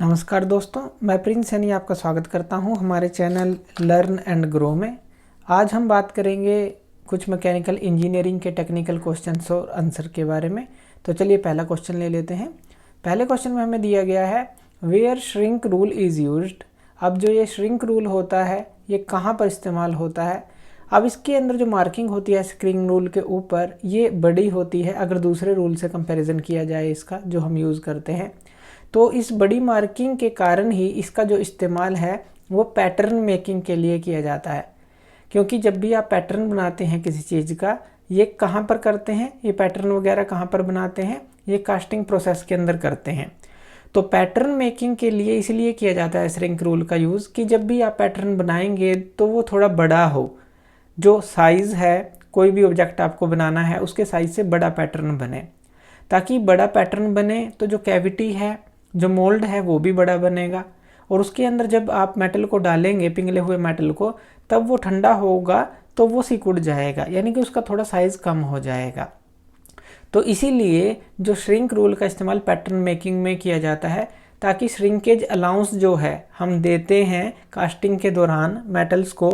नमस्कार दोस्तों, मैं प्रिंस सैनी आपका स्वागत करता हूं हमारे चैनल लर्न एंड ग्रो में। आज हम बात करेंगे कुछ मैकेनिकल इंजीनियरिंग के टेक्निकल क्वेश्चंस और आंसर के बारे में। तो चलिए पहला क्वेश्चन ले लेते हैं। पहले क्वेश्चन में हमें दिया गया है where shrink rule is used. अब जो ये श्रिंक रूल होता है ये कहाँ पर इस्तेमाल होता है। अब इसके अंदर जो मार्किंग होती है श्रिंक रूल के ऊपर ये बड़ी होती है अगर दूसरे रूल से कंपैरिजन किया जाए इसका जो हम यूज़ करते हैं। तो इस बड़ी मार्किंग के कारण ही इसका जो इस्तेमाल है वो पैटर्न मेकिंग के लिए किया जाता है। क्योंकि जब भी आप पैटर्न बनाते हैं किसी चीज़ का, ये कहाँ पर करते हैं, ये पैटर्न वगैरह कहाँ पर बनाते हैं, ये कास्टिंग प्रोसेस के अंदर करते हैं। तो पैटर्न मेकिंग के लिए इसलिए किया जाता है श्रिंक रूल का यूज़ कि जब भी आप पैटर्न बनाएंगे तो वो थोड़ा बड़ा हो। जो साइज़ है, कोई भी ऑब्जेक्ट आपको बनाना है उसके साइज़ से बड़ा पैटर्न बने। ताकि बड़ा पैटर्न बने तो जो कैविटी है, जो मोल्ड है वो भी बड़ा बनेगा और उसके अंदर जब आप मेटल को डालेंगे, पिघले हुए मेटल को, तब वो ठंडा होगा तो वो सिकुड़ जाएगा, यानी कि उसका थोड़ा साइज़ कम हो जाएगा। तो इसीलिए जो श्रिंक रूल का इस्तेमाल पैटर्न मेकिंग में किया जाता है ताकि श्रिंकेज अलाउंस जो है हम देते हैं कास्टिंग के दौरान मेटल्स को,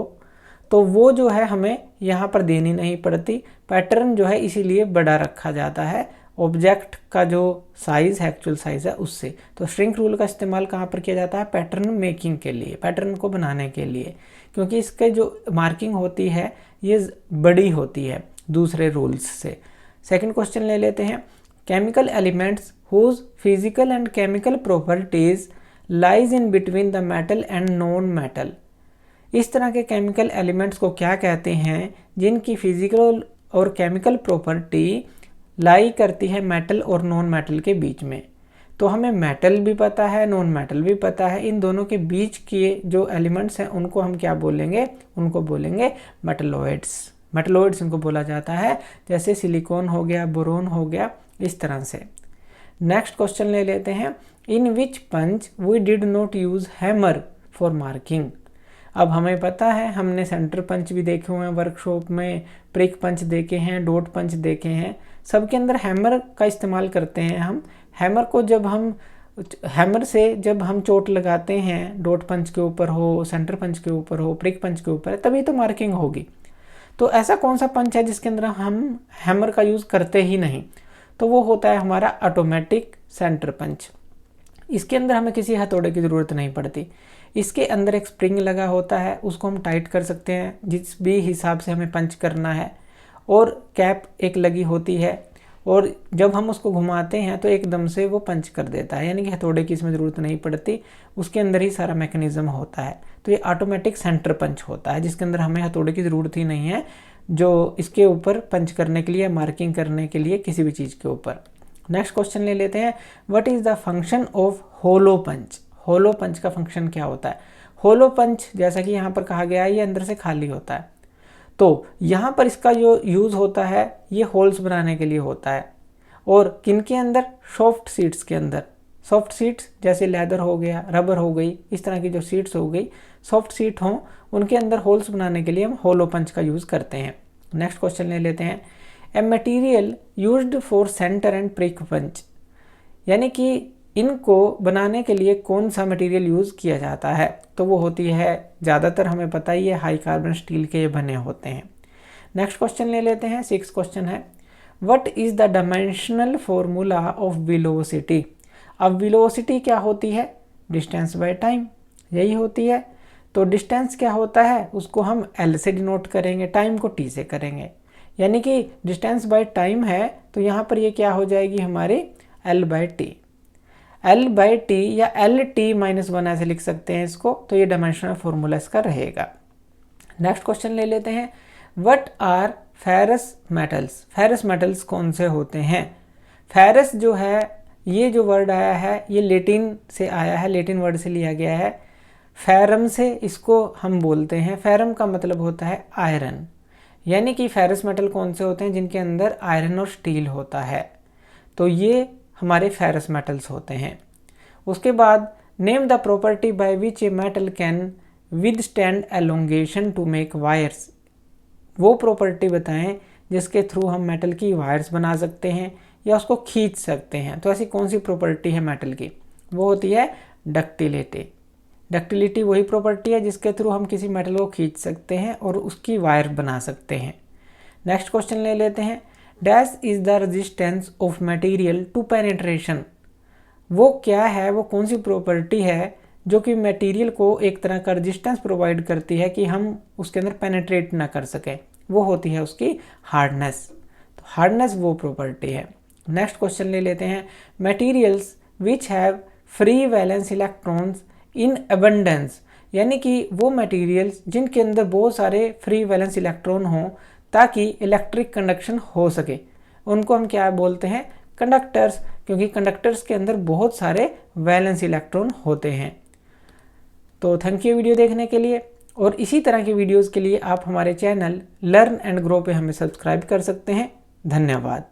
तो वो जो है हमें यहाँ पर देनी नहीं पड़ती। पैटर्न जो है इसीलिए बड़ा रखा जाता है ऑब्जेक्ट का जो साइज़ है, एक्चुअल साइज़ है उससे। तो श्रिंक रूल का इस्तेमाल कहाँ पर किया जाता है? पैटर्न मेकिंग के लिए, पैटर्न को बनाने के लिए, क्योंकि इसके जो मार्किंग होती है ये बड़ी होती है दूसरे रूल्स से। सेकंड क्वेश्चन ले लेते हैं। Chemical elements whose physical and chemical properties lies in between the metal and non metal. इस तरह के केमिकल एलिमेंट्स को क्या कहते हैं जिनकी फिजिकल और केमिकल प्रॉपर्टी लाई करती है मेटल और नॉन मेटल के बीच में। तो हमें मेटल भी पता है, नॉन मेटल भी पता है, इन दोनों के बीच के जो एलिमेंट्स हैं उनको हम क्या बोलेंगे? उनको बोलेंगे मेटलॉइड्स। मेटलॉइड्स इनको बोला जाता है, जैसे सिलिकॉन हो गया, बोरोन हो गया, इस तरह से। नेक्स्ट क्वेश्चन ले लेते हैं। In which punch we did not use hammer for marking. अब हमें पता है, हमने सेंटर पंच भी देखे हुए हैं वर्कशॉप में, प्रिक पंच देखे हैं, डॉट पंच देखे हैं, सबके अंदर हैमर का इस्तेमाल करते हैं हम। हैमर को जब हम हैमर से जब हम चोट लगाते हैं, डॉट पंच के ऊपर हो, सेंटर पंच के ऊपर हो, प्रिक पंच के ऊपर, तभी तो मार्किंग होगी। तो ऐसा कौन सा पंच है जिसके अंदर हम हैमर का यूज़ करते ही नहीं? तो वो होता है हमारा ऑटोमेटिक सेंटर पंच। इसके अंदर हमें किसी हथौड़े की ज़रूरत नहीं पड़ती। इसके अंदर एक स्प्रिंग लगा होता है, उसको हम टाइट कर सकते हैं जिस भी हिसाब से हमें पंच करना है, और कैप एक लगी होती है, और जब हम उसको घुमाते हैं तो एकदम से वो पंच कर देता है, यानी कि हथौड़े की इसमें ज़रूरत नहीं पड़ती, उसके अंदर ही सारा मैकेनिज्म होता है। तो ये ऑटोमेटिक सेंटर पंच होता है जिसके अंदर हमें हथौड़े की ज़रूरत ही नहीं है, जो इसके ऊपर पंच करने के लिए, मार्किंग करने के लिए किसी भी चीज़ के ऊपर। नेक्स्ट क्वेश्चन ले लेते हैं। What is the function of hollow punch. Hollow punch का फंक्शन क्या होता है? होलो पंच, जैसा कि यहाँ पर कहा गया है, ये अंदर से खाली होता है। तो यहाँ पर इसका जो यूज़ होता है ये होल्स बनाने के लिए होता है। और किन के अंदर? सॉफ्ट सीट्स के अंदर। सॉफ्ट सीट्स जैसे लेदर हो गया, रबर हो गई, इस तरह की जो सीट्स हो गई, सॉफ्ट सीट हों, उनके अंदर होल्स बनाने के लिए हम होलो पंच का यूज़ करते हैं। नेक्स्ट क्वेश्चन ले लेते हैं। A material used for centre and prick punch, यानी कि इनको बनाने के लिए कौन सा मटेरियल यूज़ किया जाता है? तो वो होती है, ज़्यादातर हमें पता ही है, हाई कार्बन स्टील के ये बने होते हैं। नेक्स्ट क्वेश्चन ले लेते हैं। 6 क्वेश्चन है। What is the dimensional formula of velocity. अब वेलोसिटी क्या होती है? डिस्टेंस बाय टाइम, यही होती है। तो डिस्टेंस क्या होता है? उसको हम एल से डिनोट करेंगे, टाइम को टी से करेंगे, यानी कि डिस्टेंस बाय टाइम है तो यहाँ पर ये क्या हो जाएगी हमारी L by T. L by T या एल टी माइनस 1 ऐसे लिख सकते हैं इसको। तो ये डायमेंशनल फॉर्मूला इसका रहेगा। नेक्स्ट क्वेश्चन ले लेते हैं। What are ferrous metals. Ferrous metals कौन से होते हैं? फेरस जो है, ये जो वर्ड आया है ये लेटिन से आया है, लेटिन वर्ड से लिया गया है। फेरम से इसको हम बोलते हैं। फेरम का मतलब होता है आयरन, यानी कि फेरस मेटल कौन से होते हैं? जिनके अंदर आयरन और स्टील होता है। तो ये हमारे फेरस मेटल्स होते हैं। उसके बाद name the property by which a metal can withstand elongation to make wires. वो प्रॉपर्टी बताएं जिसके थ्रू हम मेटल की वायर्स बना सकते हैं या उसको खींच सकते हैं। तो ऐसी कौन सी प्रॉपर्टी है मेटल की? वो होती है डक्टिलिटी। डक्टिलिटी वही प्रॉपर्टी है जिसके थ्रू हम किसी मेटल को खींच सकते हैं और उसकी वायर बना सकते हैं। नेक्स्ट क्वेश्चन ले लेते हैं। Dash is the resistance of material to penetration. वो क्या है, वो कौन सी प्रॉपर्टी है जो कि मटेरियल को एक तरह का रेजिस्टेंस प्रोवाइड करती है कि हम उसके अंदर पेनिट्रेट ना कर सकें। वो होती है उसकी हार्डनेस। तो हार्डनेस वो प्रॉपर्टी है। नेक्स्ट क्वेश्चन ले लेते हैं। Materials which have free valence electrons in abundance, यानी कि वो मटेरियल्स जिनके अंदर बहुत सारे फ्री वैलेंस इलेक्ट्रॉन हों ताकि इलेक्ट्रिक कंडक्शन हो सके, उनको हम क्या बोलते हैं? कंडक्टर्स, क्योंकि कंडक्टर्स के अंदर बहुत सारे वैलेंस इलेक्ट्रॉन होते हैं। तो थैंक यू वीडियो देखने के लिए, और इसी तरह की वीडियोस के लिए आप हमारे चैनल लर्न एंड ग्रो पे हमें सब्सक्राइब कर सकते हैं। धन्यवाद।